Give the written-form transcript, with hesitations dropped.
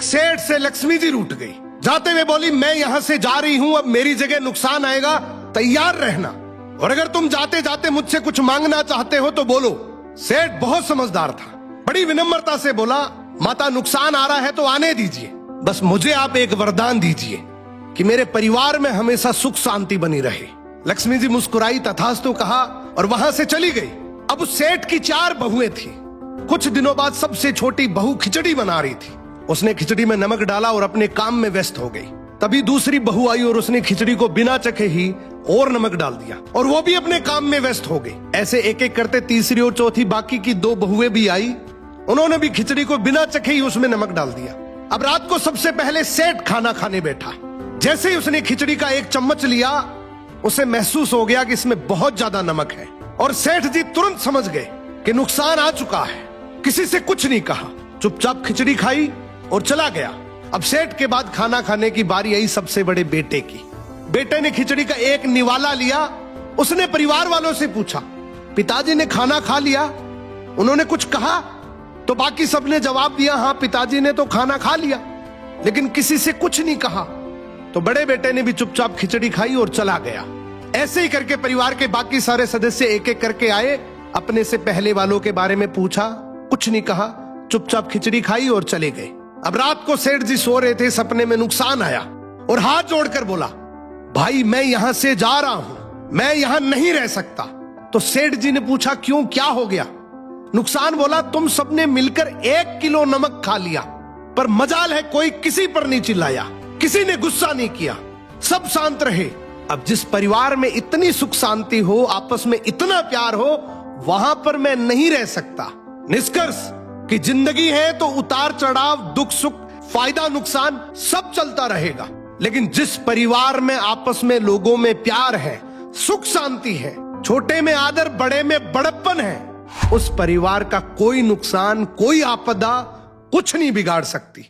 एक सेठ से लक्ष्मी जी रूठ गई। जाते हुए बोली, मैं यहां से जा रही हूं, अब मेरी जगह नुकसान आएगा, तैयार रहना, और अगर तुम जाते जाते मुझसे कुछ मांगना चाहते हो तो बोलो। सेठ बहुत समझदार था, बड़ी विनम्रता से बोला, माता नुकसान आ रहा है तो आने दीजिए, बस मुझे आप एक वरदान दीजिए कि मेरे परिवार में हमेशा सुख शांति बनी रहे। लक्ष्मी जी मुस्कुराई, तथास्तु कहा और वहां से चली गई। अब उस सेठ की 4 बहुएं थी। कुछ दिनों बाद सबसे छोटी बहू खिचड़ी बना रही थी। उसने खिचड़ी में नमक डाला और अपने काम में व्यस्त हो गई। तभी दूसरी बहू आई और उसने खिचड़ी को बिना चखे ही और नमक डाल दिया और वो भी अपने काम में व्यस्त हो गई। ऐसे एक एक करते तीसरी और चौथी बाकी की 2 बहुएं भी आई। उन्होंने भी खिचड़ी को बिना चखे ही उसमें नमक डाल दिया। अब रात को सबसे पहले सेठ खाना खाने बैठा। जैसे ही उसने खिचड़ी का 1 चम्मच लिया, उसे महसूस हो गया कि इसमें बहुत ज्यादा नमक है, और सेठ जी तुरंत समझ गए कि नुकसान आ चुका है। किसी से कुछ नहीं कहा, चुपचाप खिचड़ी खाई और चला गया। अब सेठ के बाद खाना खाने की बारी आई सबसे बड़े बेटे की। बेटे ने खिचड़ी का 1 निवाला लिया। उसने परिवार वालों से पूछा, पिताजी ने खाना खा लिया? उन्होंने कुछ कहा? तो बाकी सबने जवाब दिया, हाँ पिताजी ने तो खाना खा लिया, लेकिन किसी से कुछ नहीं कहा। तो बड़े बेटे ने भी चुपचाप खिचड़ी खाई और चला गया। ऐसे ही करके परिवार के बाकी सारे सदस्य एक एक करके आए, अपने से पहले वालों के बारे में पूछा, कुछ नहीं कहा, चुपचाप खिचड़ी खाई और चले गए। अब रात को सेठ जी सो रहे थे, सपने में नुकसान आया और हाथ जोड़कर बोला, भाई मैं यहां से जा रहा हूं, मैं यहां नहीं रह सकता। तो सेठ जी ने पूछा, क्यों, क्या हो गया? नुकसान बोला, तुम सबने मिलकर 1 किलो नमक खा लिया, पर मजाल है कोई किसी पर नहीं चिल्लाया, किसी ने गुस्सा नहीं किया, सब शांत रहे। अब जिस परिवार में इतनी सुख शांति हो, आपस में इतना प्यार हो, वहां पर मैं नहीं रह सकता। निष्कर्ष कि जिंदगी है तो उतार चढ़ाव, दुख सुख, फायदा नुकसान सब चलता रहेगा, लेकिन जिस परिवार में आपस में लोगों में प्यार है, सुख शांति है, छोटे में आदर, बड़े में बड़प्पन है, उस परिवार का कोई नुकसान, कोई आपदा कुछ नहीं बिगाड़ सकती।